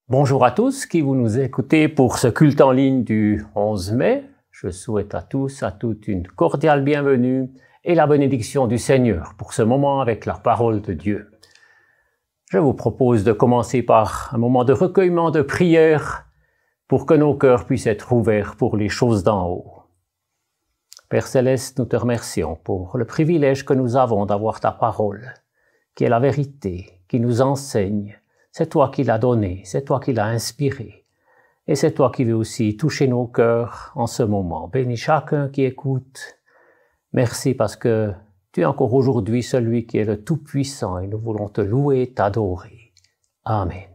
Bonjour à tous qui vous nous écoutez pour ce culte en ligne du 11 mai. Je souhaite à tous, à toutes une cordiale bienvenue et la bénédiction du Seigneur pour ce moment avec la parole de Dieu. Je vous propose de commencer par un moment de recueillement de prière pour que nos cœurs puissent être ouverts pour les choses d'en haut. Père Céleste, nous te remercions pour le privilège que nous avons d'avoir ta parole, qui est la vérité, qui nous enseigne. C'est toi qui l'as donné, c'est toi qui l'as inspiré. Et c'est toi qui veux aussi toucher nos cœurs en ce moment. Bénis chacun qui écoute. Merci parce que tu es encore aujourd'hui celui qui est le Tout-Puissant et nous voulons te louer, t'adorer. Amen.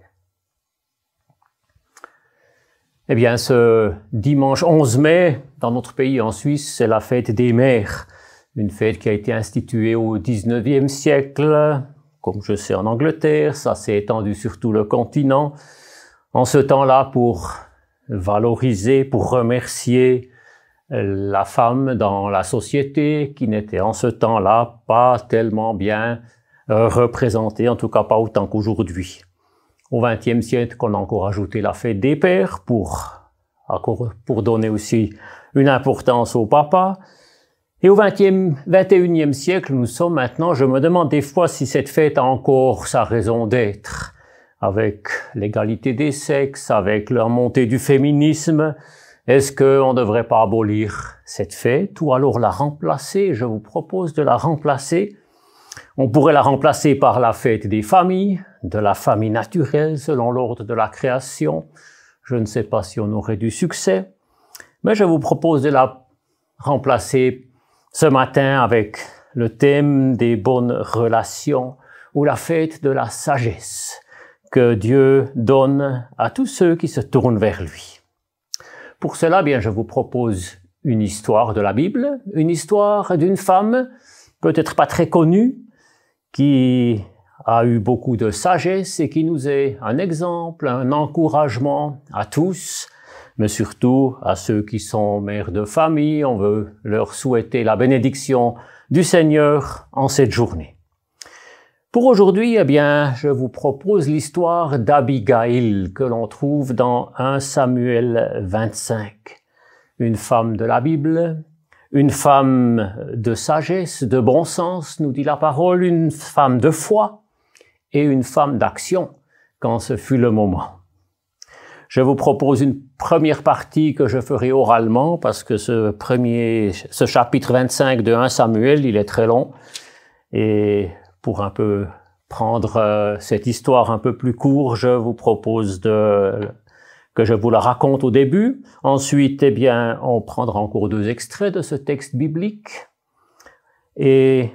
Eh bien, ce dimanche 11 mai, dans notre pays en Suisse, c'est la fête des mères. Une fête qui a été instituée au 19e siècle. Comme je sais en Angleterre, ça s'est étendu sur tout le continent. En ce temps-là, pour valoriser, pour remercier la femme dans la société qui n'était en ce temps-là pas tellement bien représentée, en tout cas pas autant qu'aujourd'hui. Au XXe siècle, on a encore ajouté la fête des pères pour donner aussi une importance au papa. Et au XXIe siècle, nous sommes maintenant, je me demande des fois si cette fête a encore sa raison d'être, avec l'égalité des sexes, avec la montée du féminisme. Est-ce qu'on ne devrait pas abolir cette fête ou alors la remplacer? Je vous propose de la remplacer. On pourrait la remplacer par la fête des familles, de la famille naturelle selon l'ordre de la création. Je ne sais pas si on aurait du succès, mais je vous propose de la remplacer ce matin avec le thème des bonnes relations ou la fête de la sagesse que Dieu donne à tous ceux qui se tournent vers lui. Pour cela, bien, je vous propose une histoire de la Bible, une histoire d'une femme, peut-être pas très connue, qui a eu beaucoup de sagesse et qui nous est un exemple, un encouragement à tous, mais surtout à ceux qui sont mères de famille. On veut leur souhaiter la bénédiction du Seigneur en cette journée. Pour aujourd'hui, eh bien, je vous propose l'histoire d'Abigail que l'on trouve dans 1 Samuel 25. Une femme de la Bible, une femme de sagesse, de bon sens, nous dit la parole, une femme de foi et une femme d'action quand ce fut le moment. Je vous propose une première partie que je ferai oralement parce que ce chapitre 25 de 1 Samuel, il est très long. Et pour un peu prendre cette histoire un peu plus court, je vous propose que je vous la raconte au début. Ensuite, eh bien, on prendra encore 2 extraits de ce texte biblique. Et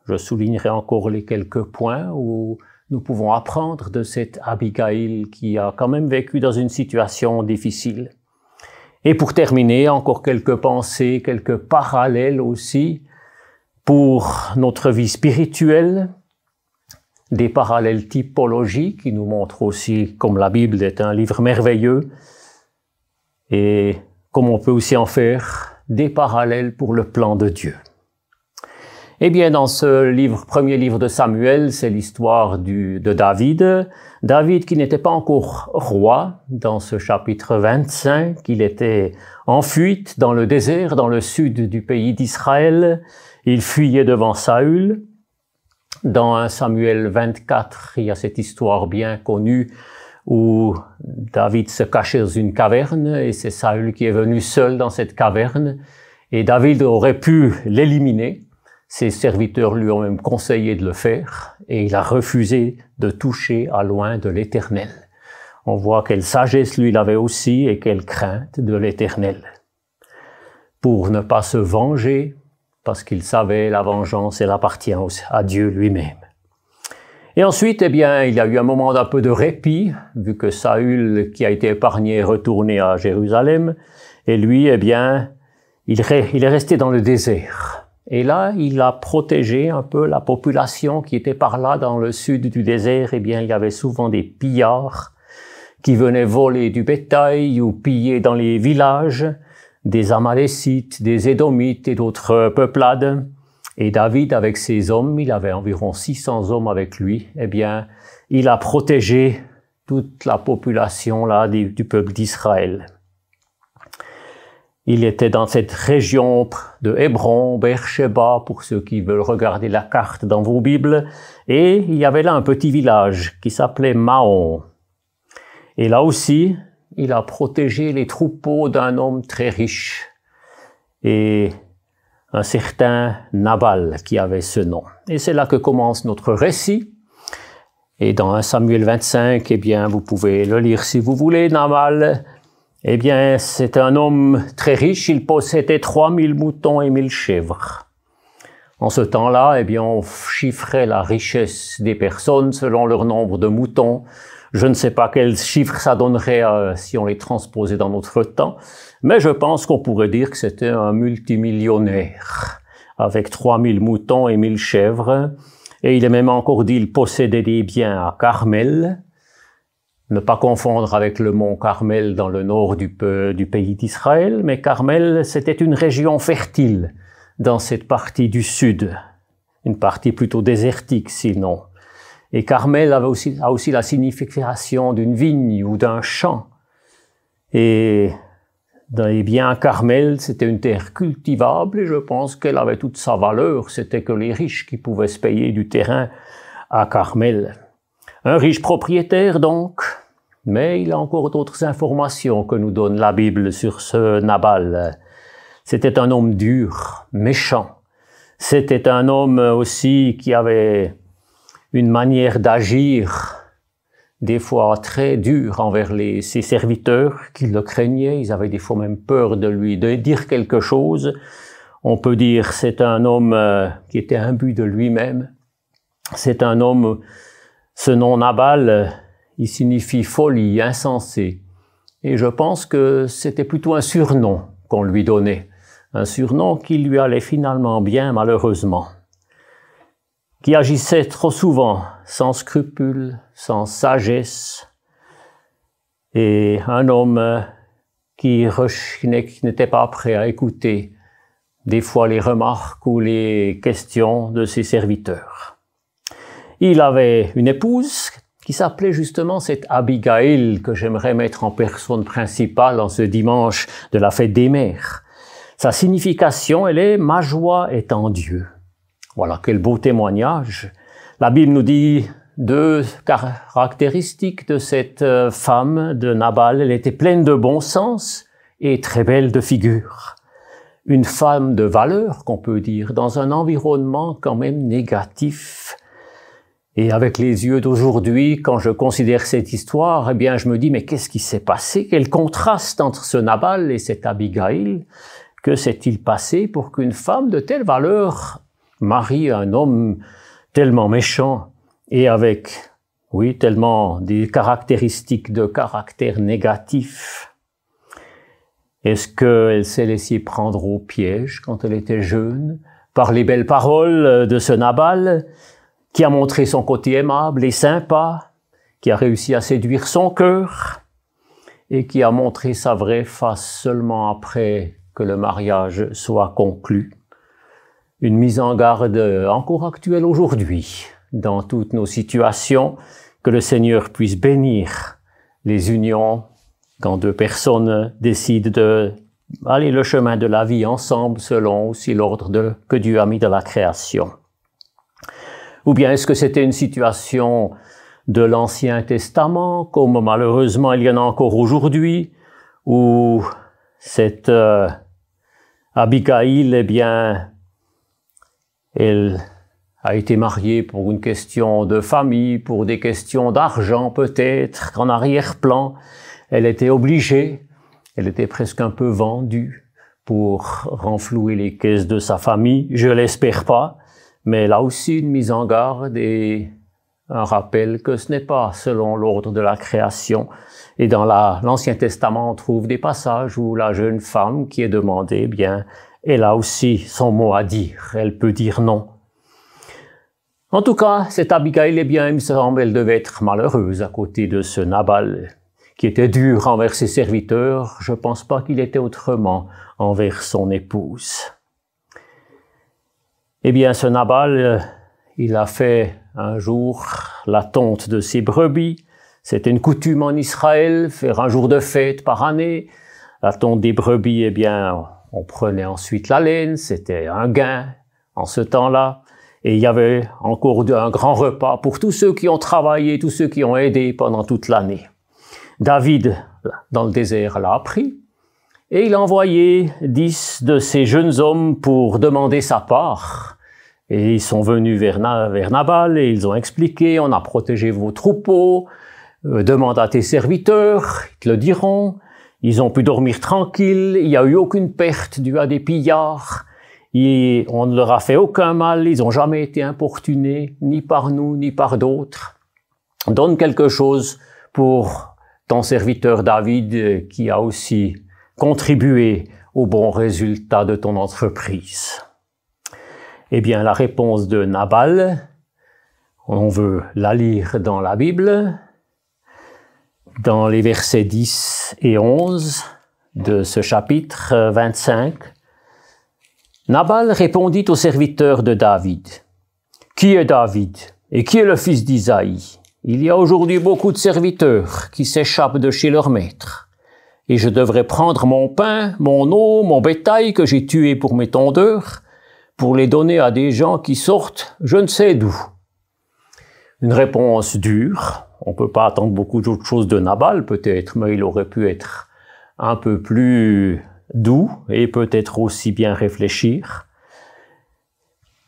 je soulignerai encore les quelques points où nous pouvons apprendre de cette Abigail qui a quand même vécu dans une situation difficile. Et pour terminer, encore quelques pensées, quelques parallèles aussi pour notre vie spirituelle, des parallèles typologiques qui nous montrent aussi comme la Bible est un livre merveilleux et comme on peut aussi en faire des parallèles pour le plan de Dieu. Eh bien, dans ce premier livre de Samuel, c'est l'histoire de David. David qui n'était pas encore roi dans ce chapitre 25. Il était en fuite dans le désert, dans le sud du pays d'Israël. Il fuyait devant Saül. Dans 1 Samuel 24, il y a cette histoire bien connue où David se cachait dans une caverne et c'est Saül qui est venu seul dans cette caverne. Et David aurait pu l'éliminer. Ses serviteurs lui ont même conseillé de le faire et il a refusé de toucher à loin de l'Éternel. On voit quelle sagesse lui il avait aussi et quelle crainte de l'Éternel. Pour ne pas se venger, parce qu'il savait la vengeance, elle appartient à Dieu lui-même. Et ensuite, eh bien, il y a eu un moment d'un peu de répit, vu que Saül, qui a été épargné, est retourné à Jérusalem, et lui, eh bien, il est resté dans le désert. Et là, il a protégé un peu la population qui était par là dans le sud du désert. Eh bien, il y avait souvent des pillards qui venaient voler du bétail ou piller dans les villages, des Amalécites, des Édomites et d'autres peuplades. Et David, avec ses hommes, il avait environ 600 hommes avec lui, eh bien, il a protégé toute la population là du peuple d'Israël. Il était dans cette région de Hébron, Beersheba, pour ceux qui veulent regarder la carte dans vos Bibles, et il y avait là un petit village qui s'appelait Maon. Et là aussi, il a protégé les troupeaux d'un homme très riche, et un certain Nabal qui avait ce nom. Et c'est là que commence notre récit. Et dans 1 Samuel 25, eh bien, vous pouvez le lire si vous voulez, Nabal. Eh bien, c'est un homme très riche, il possédait 3000 moutons et 1000 chèvres. En ce temps-là, eh bien, on chiffrait la richesse des personnes selon leur nombre de moutons. Je ne sais pas quel chiffre ça donnerait si on les transposait dans notre temps, mais je pense qu'on pourrait dire que c'était un multimillionnaire, avec 3000 moutons et 1000 chèvres. Et il est même encore dit qu'il possédait des biens à Carmel. Ne pas confondre avec le mont Carmel dans le nord du pays d'Israël, mais Carmel, c'était une région fertile dans cette partie du sud, une partie plutôt désertique sinon. Et Carmel a aussi la signification d'une vigne ou d'un champ. Et bien Carmel, c'était une terre cultivable et je pense qu'elle avait toute sa valeur. C'était que les riches qui pouvaient se payer du terrain à Carmel. Un riche propriétaire donc, mais il y a encore d'autres informations que nous donne la Bible sur ce Nabal. C'était un homme dur, méchant. C'était un homme aussi qui avait une manière d'agir, des fois très dure envers ses serviteurs, qui le craignaient. Ils avaient des fois même peur de lui dire quelque chose. On peut dire c'est un homme qui était imbu de lui-même. C'est un homme, ce nom Nabal, il signifie folie, insensé. Et je pense que c'était plutôt un surnom qu'on lui donnait. Un surnom qui lui allait finalement bien, malheureusement. Qui agissait trop souvent, sans scrupules, sans sagesse. Et un homme qui n'était pas prêt à écouter des fois les remarques ou les questions de ses serviteurs. Il avait une épouse qui s'appelait justement cette Abigail que j'aimerais mettre en personne principale en ce dimanche de la fête des mères. Sa signification, elle est « Ma joie est en Dieu ». Voilà, quel beau témoignage. La Bible nous dit deux caractéristiques de cette femme de Nabal. Elle était pleine de bon sens et très belle de figure. Une femme de valeur, qu'on peut dire, dans un environnement quand même négatif. Et avec les yeux d'aujourd'hui, quand je considère cette histoire, eh bien, je me dis, mais qu'est-ce qui s'est passé? Quel contraste entre ce Nabal et cette Abigail? Que s'est-il passé pour qu'une femme de telle valeur marie un homme tellement méchant et avec, oui, tellement des caractéristiques de caractère négatif? Est-ce qu'elle s'est laissée prendre au piège quand elle était jeune par les belles paroles de ce Nabal qui a montré son côté aimable et sympa, qui a réussi à séduire son cœur et qui a montré sa vraie face seulement après que le mariage soit conclu? Une mise en garde encore actuelle aujourd'hui, dans toutes nos situations, que le Seigneur puisse bénir les unions quand deux personnes décident d'aller le chemin de la vie ensemble selon aussi l'ordre que Dieu a mis dans la création. Ou bien est-ce que c'était une situation de l'Ancien Testament, comme malheureusement il y en a encore aujourd'hui, où cette Abigail, eh bien, elle a été mariée pour une question de famille, pour des questions d'argent peut-être, qu'en arrière-plan, elle était obligée, elle était presque un peu vendue pour renflouer les caisses de sa famille, je l'espère pas, mais là aussi une mise en garde et un rappel que ce n'est pas selon l'ordre de la création. Et dans l'Ancien Testament, on trouve des passages où la jeune femme qui est demandée, eh bien, elle a aussi son mot à dire, elle peut dire non. En tout cas, cette Abigail, eh bien, il me semble, elle devait être malheureuse à côté de ce Nabal, qui était dur envers ses serviteurs. Je pense pas qu'il était autrement envers son épouse. Eh bien, ce Nabal, il a fait un jour la tonte de ses brebis, C'était une coutume en Israël, faire un jour de fête par année. La tonte des brebis, eh bien, on prenait ensuite la laine, c'était un gain en ce temps-là. Et il y avait encore un grand repas pour tous ceux qui ont travaillé, tous ceux qui ont aidé pendant toute l'année. David, dans le désert, l'a appris. Et il a envoyé 10 de ces jeunes hommes pour demander sa part. Et ils sont venus vers Nabal et ils ont expliqué, on a protégé vos troupeaux, demande à tes serviteurs, ils te le diront. Ils ont pu dormir tranquilles, il n'y a eu aucune perte due à des pillards. Et on ne leur a fait aucun mal, ils n'ont jamais été importunés, ni par nous, ni par d'autres. Donne quelque chose pour ton serviteur David qui a aussi contribué au bon résultat de ton entreprise. Eh bien, la réponse de Nabal, on veut la lire dans la Bible, dans les versets 10 et 11 de ce chapitre 25. Nabal répondit au serviteur de David. « Qui est David et qui est le fils d'Isaïe? Il y a aujourd'hui beaucoup de serviteurs qui s'échappent de chez leur maître. Et je devrais prendre mon pain, mon eau, mon bétail que j'ai tué pour mes tondeurs, pour les donner à des gens qui sortent je ne sais d'où. » Une réponse dure. On ne peut pas attendre beaucoup d'autres choses de Nabal, peut-être, mais il aurait pu être un peu plus doux et peut-être aussi bien réfléchir.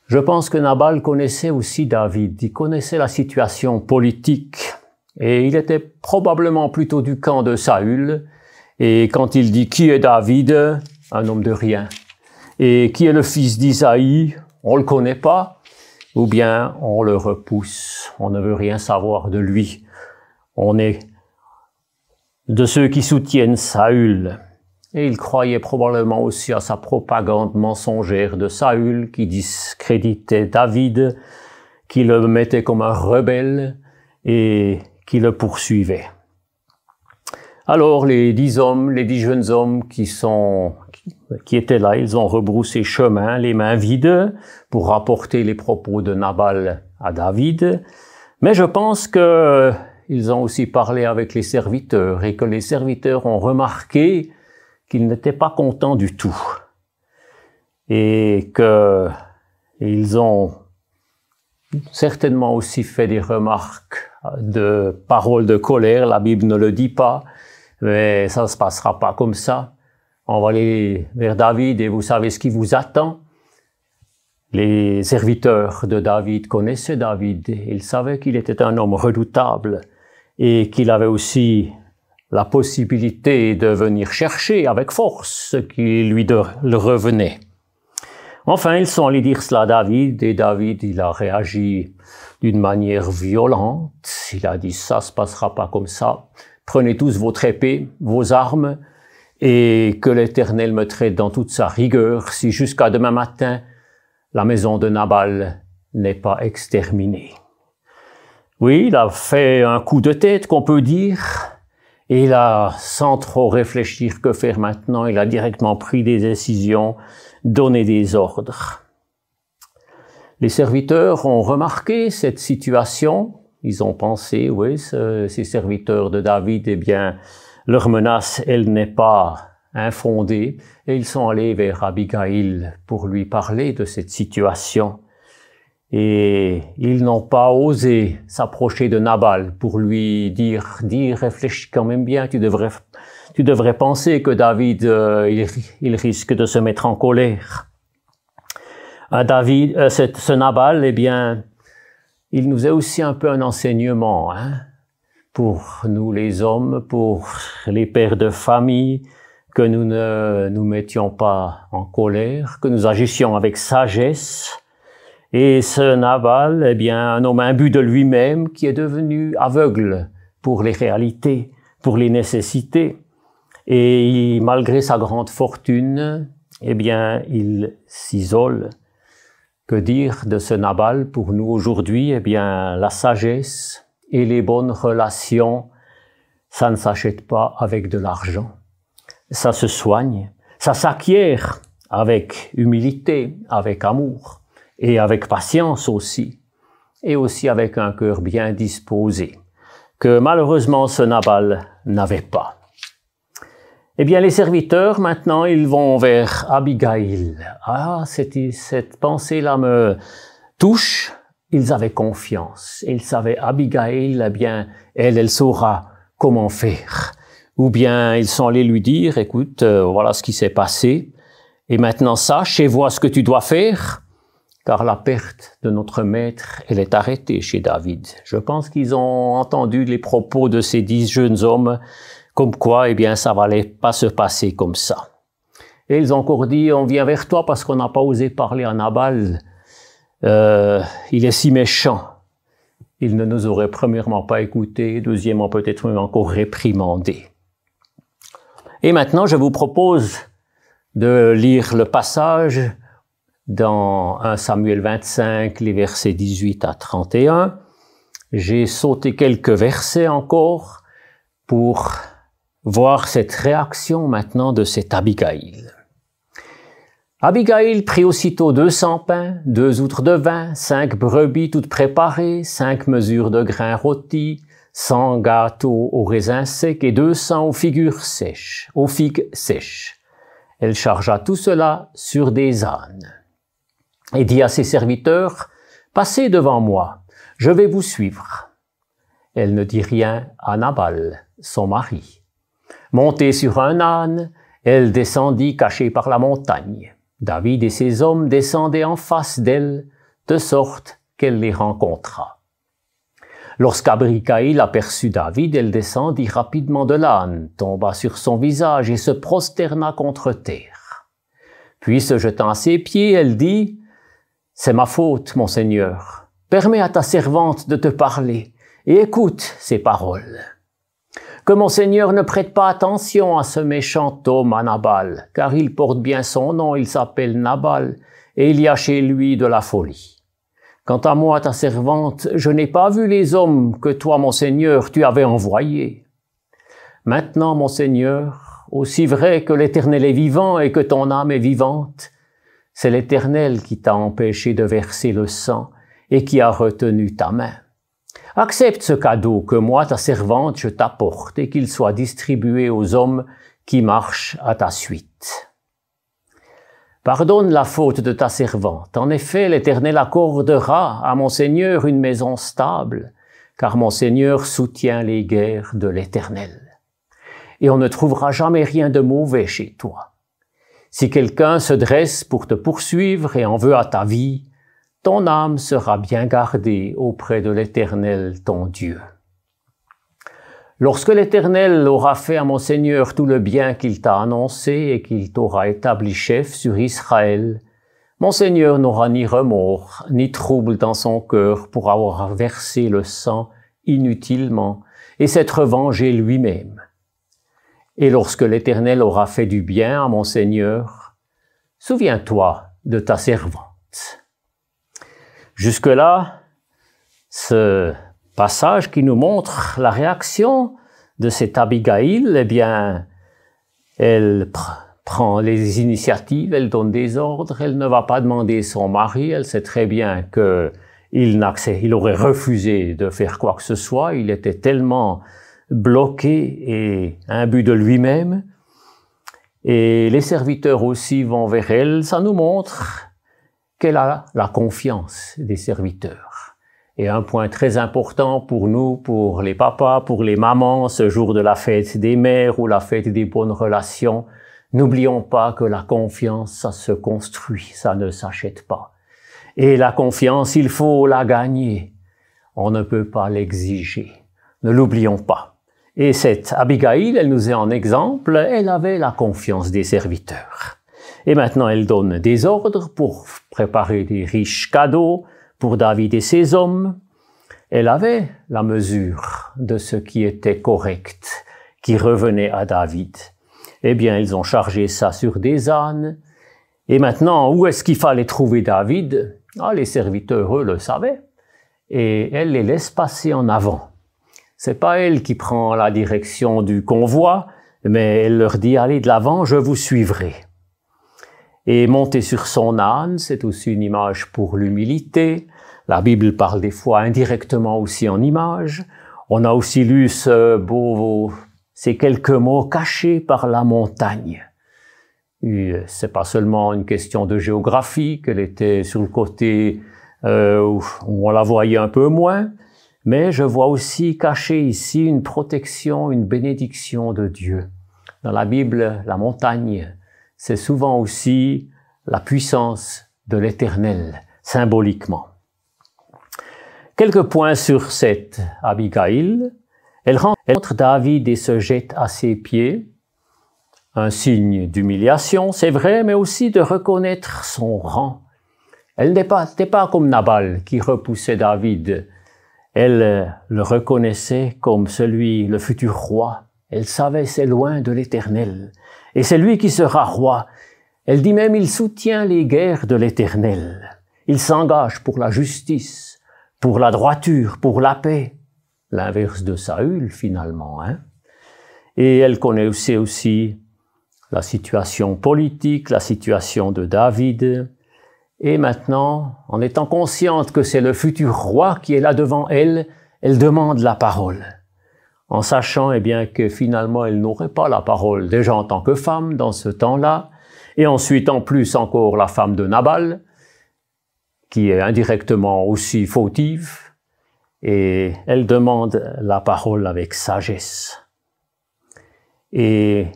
Je pense que Nabal connaissait aussi David, il connaissait la situation politique et il était probablement plutôt du camp de Saül. Et quand il dit « Qui est David ?» un homme de rien. Et « Qui est le fils d'Isaïe ?» on ne le connaît pas, ou bien on le repousse, on ne veut rien savoir de lui. On est de ceux qui soutiennent Saül. Et il croyait probablement aussi à sa propagande mensongère de Saül qui discréditait David, qui le mettait comme un rebelle et qui le poursuivait. Alors les 10 hommes, les 10 jeunes hommes qui étaient là, ils ont rebroussé chemin, les mains vides, pour rapporter les propos de Nabal à David. Mais je pense qu'ils ont aussi parlé avec les serviteurs et que les serviteurs ont remarqué qu'ils n'étaient pas contents du tout. Et qu'ils ont certainement aussi fait des remarques de paroles de colère. La Bible ne le dit pas, mais ça ne se passera pas comme ça. On va aller vers David et vous savez ce qui vous attend. Les serviteurs de David connaissaient David. Ils savaient qu'il était un homme redoutable et qu'il avait aussi la possibilité de venir chercher avec force ce qui lui revenait. Enfin, ils sont allés dire cela à David, et David, il a réagi d'une manière violente. Il a dit, ça se passera pas comme ça. Prenez tous votre épée, vos armes, et que l'Éternel me traite dans toute sa rigueur, si jusqu'à demain matin, la maison de Nabal n'est pas exterminée. Oui, il a fait un coup de tête, qu'on peut dire. Et il a, sans trop réfléchir que faire maintenant, il a directement pris des décisions, donné des ordres. Les serviteurs ont remarqué cette situation. Ils ont pensé, oui, ces serviteurs de David, eh bien, leur menace, elle n'est pas infondée. Et ils sont allés vers Abigail pour lui parler de cette situation. Et ils n'ont pas osé s'approcher de Nabal pour lui dire, réfléchis quand même bien, tu devrais penser que David, il risque de se mettre en colère. Ce Nabal, eh bien, il nous est aussi un peu un enseignement, hein, pour nous les hommes, pour les pères de famille, que nous ne nous mettions pas en colère, que nous agissions avec sagesse. Et ce Nabal, eh bien, un homme imbu de lui-même qui est devenu aveugle pour les réalités, pour les nécessités. Et malgré sa grande fortune, eh bien, il s'isole. Que dire de ce Nabal pour nous aujourd'hui? Eh bien, la sagesse et les bonnes relations, ça ne s'achète pas avec de l'argent. Ça se soigne, ça s'acquiert avec humilité, avec amour. Et avec patience aussi, et aussi avec un cœur bien disposé. que malheureusement ce Nabal n'avait pas. Eh bien, les serviteurs, maintenant, ils vont vers Abigail. Ah, cette pensée-là me touche. Ils avaient confiance. Ils savaient, Abigail, eh bien, elle saura comment faire. Ou bien, ils sont allés lui dire, écoute, voilà ce qui s'est passé. Et maintenant, sache et vois ce que tu dois faire. Car la perte de notre maître, elle est arrêtée chez David. Je pense qu'ils ont entendu les propos de ces 10 jeunes hommes, comme quoi, eh bien, ça n'allait pas se passer comme ça. Et ils ont encore dit, on vient vers toi parce qu'on n'a pas osé parler à Nabal. Il est si méchant. Il ne nous aurait premièrement pas écoutés, deuxièmement peut-être même encore réprimandés. Et maintenant, je vous propose de lire le passage dans 1 Samuel 25, les versets 18 à 31. J'ai sauté quelques versets encore pour voir cette réaction maintenant de cette Abigail. Abigail prit aussitôt 200 pains, 2 outres de vin, 5 brebis toutes préparées, 5 mesures de grains rôtis, 100 gâteaux aux raisins secs et 200 aux figues sèches. Elle chargea tout cela sur des ânes et dit à ses serviteurs, « Passez devant moi, je vais vous suivre. » Elle ne dit rien à Nabal, son mari. Montée sur un âne, elle descendit cachée par la montagne. David et ses hommes descendaient en face d'elle, de sorte qu'elle les rencontra. Lorsqu'Abigail aperçut David, elle descendit rapidement de l'âne, tomba sur son visage et se prosterna contre terre. Puis, se jetant à ses pieds, elle dit, « C'est ma faute, mon Seigneur. Permets à ta servante de te parler et écoute ces paroles. Que mon Seigneur ne prête pas attention à ce méchant homme à Nabal, car il porte bien son nom, il s'appelle Nabal, et il y a chez lui de la folie. Quant à moi, ta servante, je n'ai pas vu les hommes que toi, mon Seigneur, tu avais envoyés. Maintenant, mon Seigneur, aussi vrai que l'Éternel est vivant et que ton âme est vivante, c'est l'Éternel qui t'a empêché de verser le sang et qui a retenu ta main. Accepte ce cadeau que moi, ta servante, je t'apporte et qu'il soit distribué aux hommes qui marchent à ta suite. Pardonne la faute de ta servante. En effet, l'Éternel accordera à mon Seigneur une maison stable, car mon Seigneur soutient les guerres de l'Éternel. Et on ne trouvera jamais rien de mauvais chez toi. Si quelqu'un se dresse pour te poursuivre et en veut à ta vie, ton âme sera bien gardée auprès de l'Éternel, ton Dieu. Lorsque l'Éternel aura fait à mon Seigneur tout le bien qu'il t'a annoncé et qu'il t'aura établi chef sur Israël, mon Seigneur n'aura ni remords, ni trouble dans son cœur pour avoir versé le sang inutilement et s'être vengé lui-même. Et lorsque l'Éternel aura fait du bien à mon Seigneur, souviens-toi de ta servante. Jusque-là, ce passage qui nous montre la réaction de cette Abigail, eh bien, elle prend les initiatives, elle donne des ordres, elle ne va pas demander son mari, elle sait très bien qu'il aurait refusé de faire quoi que ce soit, il était tellement bloqué et imbu de lui-même. Et les serviteurs aussi vont vers elle, ça nous montre qu'elle a la confiance des serviteurs. Et un point très important pour nous, pour les papas, pour les mamans, ce jour de la fête des mères ou la fête des bonnes relations, n'oublions pas que la confiance, ça se construit, ça ne s'achète pas. Et la confiance, il faut la gagner. On ne peut pas l'exiger. Ne l'oublions pas. Et cette Abigail, elle nous est en exemple, elle avait la confiance des serviteurs. Et maintenant, elle donne des ordres pour préparer des riches cadeaux pour David et ses hommes. Elle avait la mesure de ce qui était correct, qui revenait à David. Eh bien, ils ont chargé ça sur des ânes. Et maintenant, où est-ce qu'il fallait trouver David? Ah, les serviteurs, eux, le savaient. Et elle les laisse passer en avant. C'est pas elle qui prend la direction du convoi, mais elle leur dit, allez de l'avant, je vous suivrai. Et monter sur son âne, c'est aussi une image pour l'humilité. La Bible parle des fois indirectement aussi en image. On a aussi lu ces quelques mots cachés par la montagne. C'est pas seulement une question de géographie, qu'elle était sur le côté où on la voyait un peu moins, mais je vois aussi caché ici une protection, une bénédiction de Dieu. Dans la Bible, la montagne, c'est souvent aussi la puissance de l'Éternel, symboliquement. Quelques points sur cette Abigail. Elle rencontre David et se jette à ses pieds. Un signe d'humiliation, c'est vrai, mais aussi de reconnaître son rang. Elle n'était pas comme Nabal qui repoussait David. Elle le reconnaissait comme le futur roi. Elle savait c'est loin de l'Éternel. Et c'est lui qui sera roi. Elle dit même il soutient les guerres de l'Éternel. Il s'engage pour la justice, pour la droiture, pour la paix. L'inverse de Saül finalement. Et elle connaissait aussi la situation politique, la situation de David. Et maintenant, en étant consciente que c'est le futur roi qui est là devant elle, elle demande la parole. En sachant bien que finalement elle n'aurait pas la parole, déjà en tant que femme dans ce temps-là, et ensuite en plus encore la femme de Nabal, qui est indirectement aussi fautive, et elle demande la parole avec sagesse. Et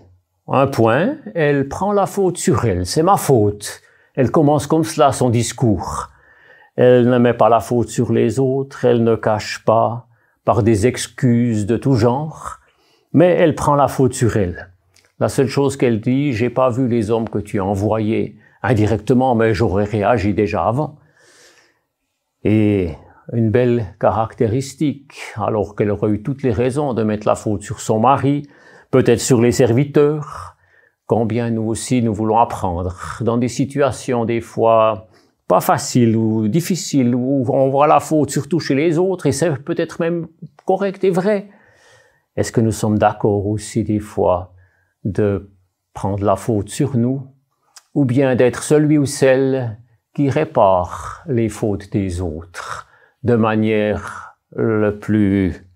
un point, elle prend la faute sur elle, c'est ma faute. Elle commence comme cela son discours. Elle ne met pas la faute sur les autres, elle ne cache pas par des excuses de tout genre, mais elle prend la faute sur elle. La seule chose qu'elle dit, j'ai pas vu les hommes que tu as envoyés indirectement, mais j'aurais réagi déjà avant. Et une belle caractéristique, alors qu'elle aurait eu toutes les raisons de mettre la faute sur son mari, peut-être sur les serviteurs, combien nous aussi nous voulons apprendre dans des situations des fois pas faciles ou difficiles, où on voit la faute surtout chez les autres, et c'est peut-être même correct et vrai. Est-ce que nous sommes d'accord aussi des fois de prendre la faute sur nous, ou bien d'être celui ou celle qui répare les fautes des autres de manière le plus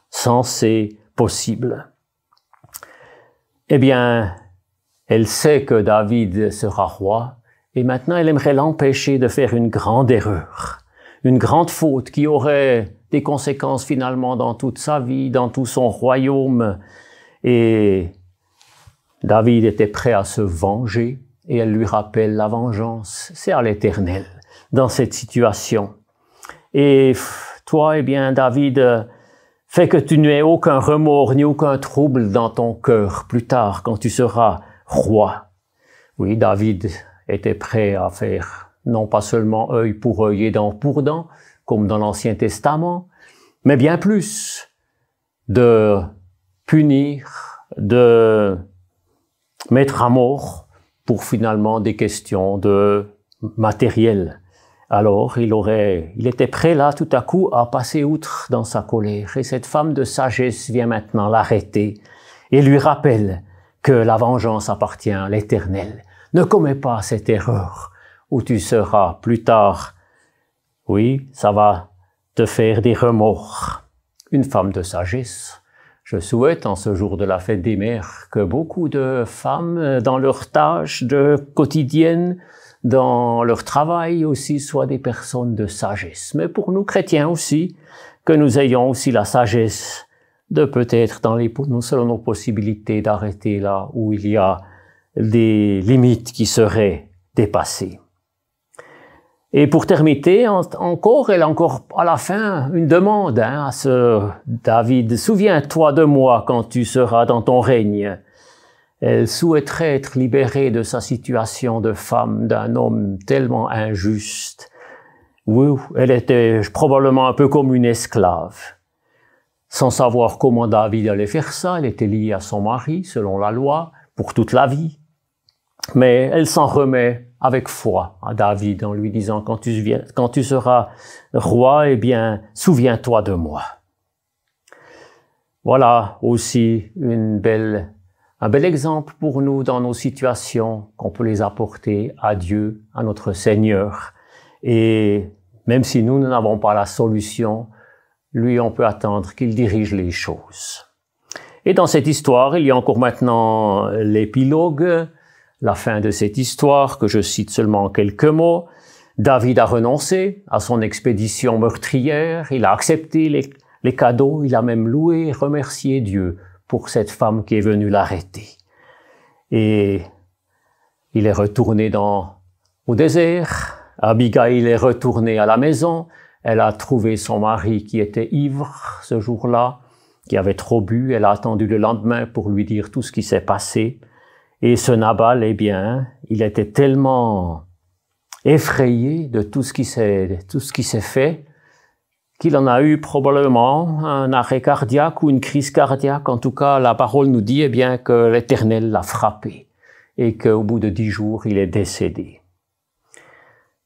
sensée possible? Eh bien, elle sait que David sera roi, et maintenant elle aimerait l'empêcher de faire une grande erreur, une grande faute qui aurait des conséquences finalement dans toute sa vie, dans tout son royaume. Et David était prêt à se venger, et elle lui rappelle la vengeance, c'est à l'Éternel dans cette situation. Et toi, David, fais que tu n'aies aucun remords ni aucun trouble dans ton cœur plus tard quand tu seras roi. Oui, David était prêt à faire non pas seulement œil pour œil et dent pour dent, comme dans l'Ancien Testament, mais bien plus, de punir, de mettre à mort pour finalement des questions de matériel. Alors, il était prêt là, tout à coup, à passer outre dans sa colère. Et cette femme de sagesse vient maintenant l'arrêter et lui rappelle que la vengeance appartient à l'Éternel. Ne commets pas cette erreur où tu seras plus tard. Oui, ça va te faire des remords. Une femme de sagesse. Je souhaite, en ce jour de la fête des mères, que beaucoup de femmes, dans leurs tâches quotidiennes, dans leur travail aussi, soient des personnes de sagesse. Mais pour nous chrétiens aussi, que nous ayons aussi la sagesse de peut-être, selon nos possibilités, d'arrêter là où il y a des limites qui seraient dépassées. Et pour terminer, elle a encore à la fin une demande à ce David. Souviens-toi de moi quand tu seras dans ton règne. Elle souhaiterait être libérée de sa situation de femme, d'un homme tellement injuste. Oui, elle était probablement un peu comme une esclave. Sans savoir comment David allait faire ça, elle était liée à son mari, selon la loi, pour toute la vie. Mais elle s'en remet avec foi à David en lui disant quand tu seras roi, souviens-toi de moi. Voilà aussi un bel exemple pour nous dans nos situations, qu'on peut les apporter à Dieu, à notre Seigneur. Et même si nous n'avons pas la solution, lui, on peut attendre qu'il dirige les choses. Et dans cette histoire, il y a encore maintenant l'épilogue, la fin de cette histoire, que je cite seulement en quelques mots. David a renoncé à son expédition meurtrière, il a accepté les cadeaux, il a même loué et remercié Dieu pour cette femme qui est venue l'arrêter. Et il est retourné au désert, Abigail est retournée à la maison, elle a trouvé son mari qui était ivre ce jour-là, qui avait trop bu, elle a attendu le lendemain pour lui dire tout ce qui s'est passé. Et ce Nabal, eh bien, il était tellement effrayé de tout ce qui s'est fait, qu'il en a eu probablement un arrêt cardiaque ou une crise cardiaque. En tout cas, la parole nous dit, eh bien, que l'Éternel l'a frappé et qu'au bout de 10 jours, il est décédé.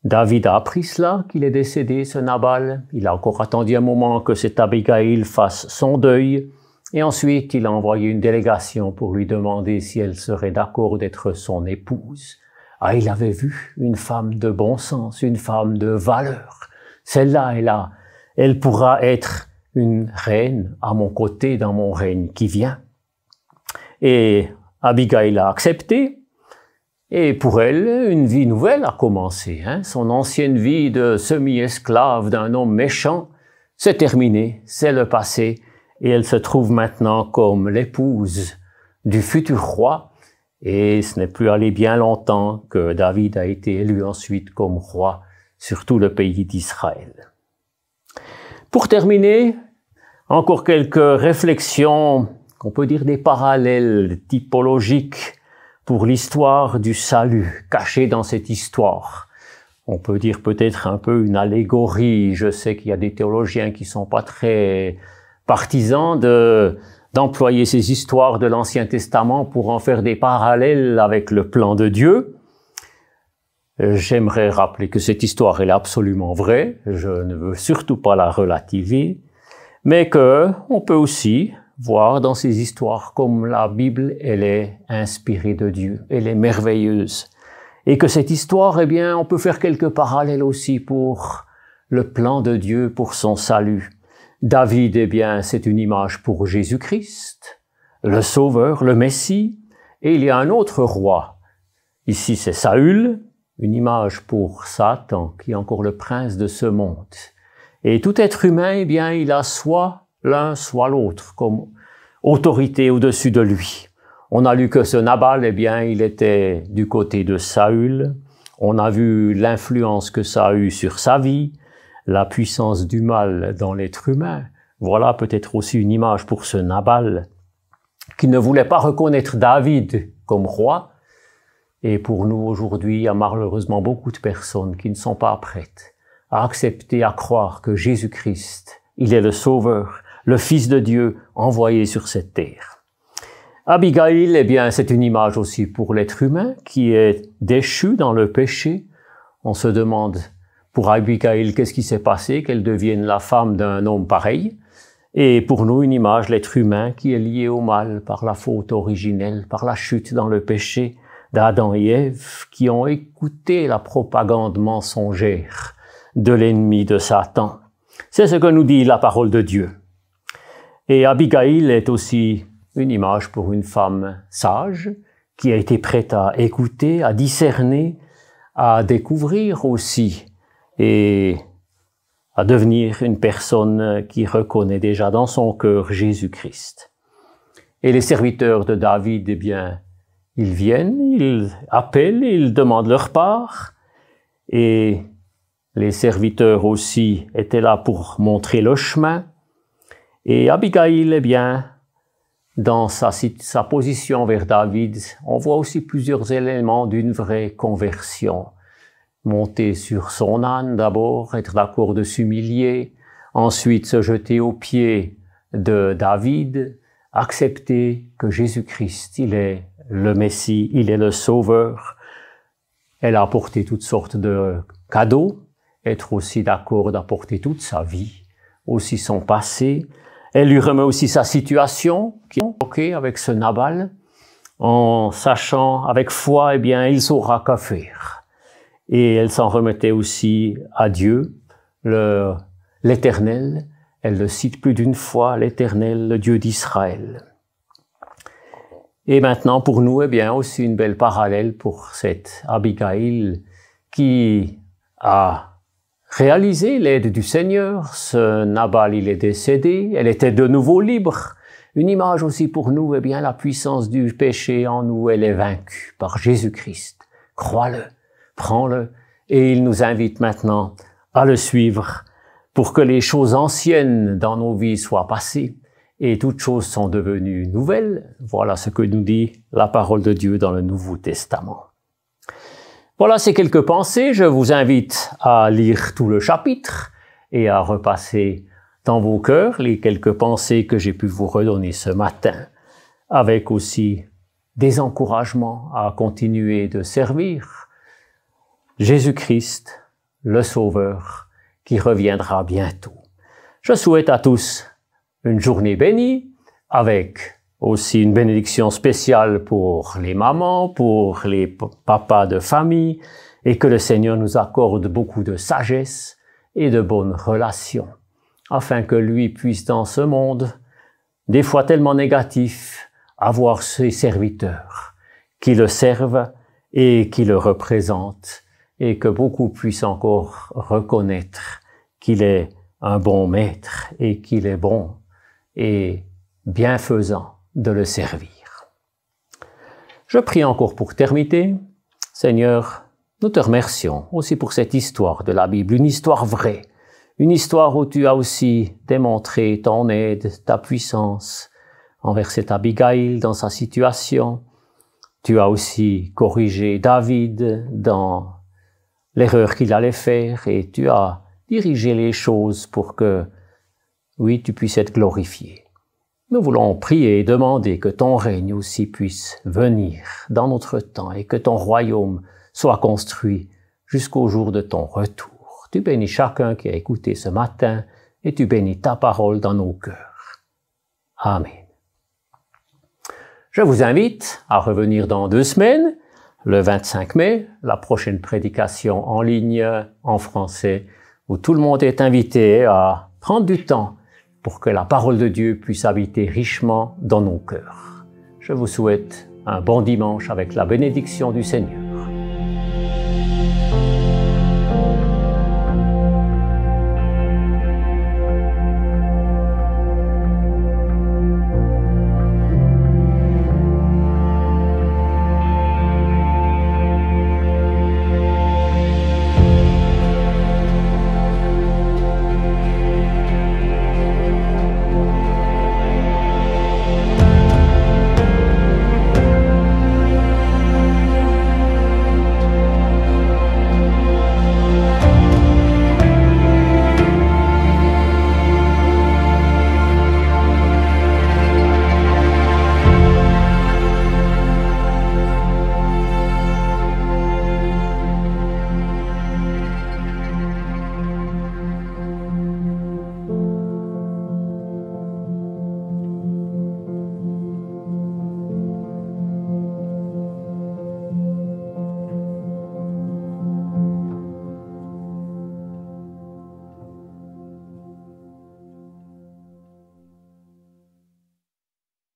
David a appris cela, qu'il est décédé, ce Nabal. Il a encore attendu un moment que cette Abigail fasse son deuil. Et ensuite, il a envoyé une délégation pour lui demander si elle serait d'accord d'être son épouse. Ah, il avait vu une femme de bon sens, une femme de valeur. Celle-là, elle pourra être une reine à mon côté dans mon règne qui vient. Et Abigail a accepté. Et pour elle, une vie nouvelle a commencé. Son ancienne vie de semi-esclave d'un homme méchant, c'est terminé, c'est le passé. Et elle se trouve maintenant comme l'épouse du futur roi. Et ce n'est plus allé bien longtemps que David a été élu ensuite comme roi sur tout le pays d'Israël. Pour terminer, encore quelques réflexions, on peut dire des parallèles typologiques pour l'histoire du salut cachée dans cette histoire. On peut dire peut-être un peu une allégorie. Je sais qu'il y a des théologiens qui sont pas très partisans d'employer ces histoires de l'Ancien Testament pour en faire des parallèles avec le plan de Dieu. J'aimerais rappeler que cette histoire est absolument vraie. Je ne veux surtout pas la relativiser, mais que on peut aussi voir dans ces histoires comme la Bible, elle est inspirée de Dieu, elle est merveilleuse. Et que cette histoire, eh bien, on peut faire quelques parallèles aussi pour le plan de Dieu, pour son salut. David, eh bien, c'est une image pour Jésus-Christ, le Sauveur, le Messie. Et il y a un autre roi. Ici, c'est Saül, une image pour Satan, qui est encore le prince de ce monde. Et tout être humain, eh bien, il a soit l'un, soit l'autre, comme autorité au-dessus de lui. On a lu que ce Nabal, eh bien, il était du côté de Saül. On a vu l'influence que ça a eu sur sa vie, la puissance du mal dans l'être humain. Voilà peut-être aussi une image pour ce Nabal, qui ne voulait pas reconnaître David comme roi. Et pour nous, aujourd'hui, il y a malheureusement beaucoup de personnes qui ne sont pas prêtes à accepter, à croire que Jésus-Christ, il est le Sauveur, le Fils de Dieu envoyé sur cette terre. Abigail, eh bien, c'est une image aussi pour l'être humain qui est déchu dans le péché. On se demande pour Abigail qu'est-ce qui s'est passé, qu'elle devienne la femme d'un homme pareil. Et pour nous, une image, l'être humain qui est lié au mal par la faute originelle, par la chute dans le péché d'Adam et Ève, qui ont écouté la propagande mensongère de l'ennemi de Satan. C'est ce que nous dit la parole de Dieu. Et Abigail est aussi une image pour une femme sage, qui a été prête à écouter, à discerner, à découvrir aussi, et à devenir une personne qui reconnaît déjà dans son cœur Jésus-Christ. Et les serviteurs de David, eh bien, ils viennent, ils appellent, ils demandent leur part, et les serviteurs aussi étaient là pour montrer le chemin. Et Abigail, eh bien, dans sa position vers David, on voit aussi plusieurs éléments d'une vraie conversion. Monter sur son âne d'abord, être d'accord de s'humilier, ensuite se jeter aux pieds de David, accepter que Jésus-Christ, il est le Messie, il est le Sauveur. Elle a apporté toutes sortes de cadeaux, être aussi d'accord d'apporter toute sa vie, aussi son passé. Elle lui remet aussi sa situation, qui est bloquée avec ce Nabal, en sachant avec foi, eh bien, il saura quoi faire. Et elle s'en remettait aussi à Dieu, l'Éternel. Elle le cite plus d'une fois, l'Éternel, le Dieu d'Israël. Et maintenant, pour nous, eh bien, aussi une belle parallèle pour cette Abigail qui a réalisé l'aide du Seigneur. Ce Nabal, il est décédé, elle était de nouveau libre. Une image aussi pour nous, eh bien, la puissance du péché en nous, elle est vaincue par Jésus-Christ. Crois-le, prends-le, et il nous invite maintenant à le suivre pour que les choses anciennes dans nos vies soient passées et toutes choses sont devenues nouvelles. Voilà ce que nous dit la parole de Dieu dans le Nouveau Testament. Voilà ces quelques pensées. Je vous invite à lire tout le chapitre et à repasser dans vos cœurs les quelques pensées que j'ai pu vous redonner ce matin, avec aussi des encouragements à continuer de servir Jésus-Christ, le Sauveur, qui reviendra bientôt. Je souhaite à tous une journée bénie, avec aussi une bénédiction spéciale pour les mamans, pour les papas de famille, et que le Seigneur nous accorde beaucoup de sagesse et de bonnes relations, afin que lui puisse dans ce monde, des fois tellement négatif, avoir ses serviteurs qui le servent et qui le représentent, et que beaucoup puissent encore reconnaître qu'il est un bon maître et qu'il est bon et bienfaisant de le servir. Je prie encore pour terminer. Seigneur, nous te remercions aussi pour cette histoire de la Bible, une histoire vraie, une histoire où tu as aussi démontré ton aide, ta puissance envers cette Abigail dans sa situation. Tu as aussi corrigé David dans l'erreur qu'il allait faire et tu as dirigé les choses pour que, oui, tu puisses être glorifié. Nous voulons prier et demander que ton règne aussi puisse venir dans notre temps et que ton royaume soit construit jusqu'au jour de ton retour. Tu bénis chacun qui a écouté ce matin et tu bénis ta parole dans nos cœurs. Amen. Je vous invite à revenir dans 2 semaines, le 25 mai, la prochaine prédication en ligne en français, où tout le monde est invité à prendre du temps pour que la parole de Dieu puisse habiter richement dans nos cœurs. Je vous souhaite un bon dimanche avec la bénédiction du Seigneur.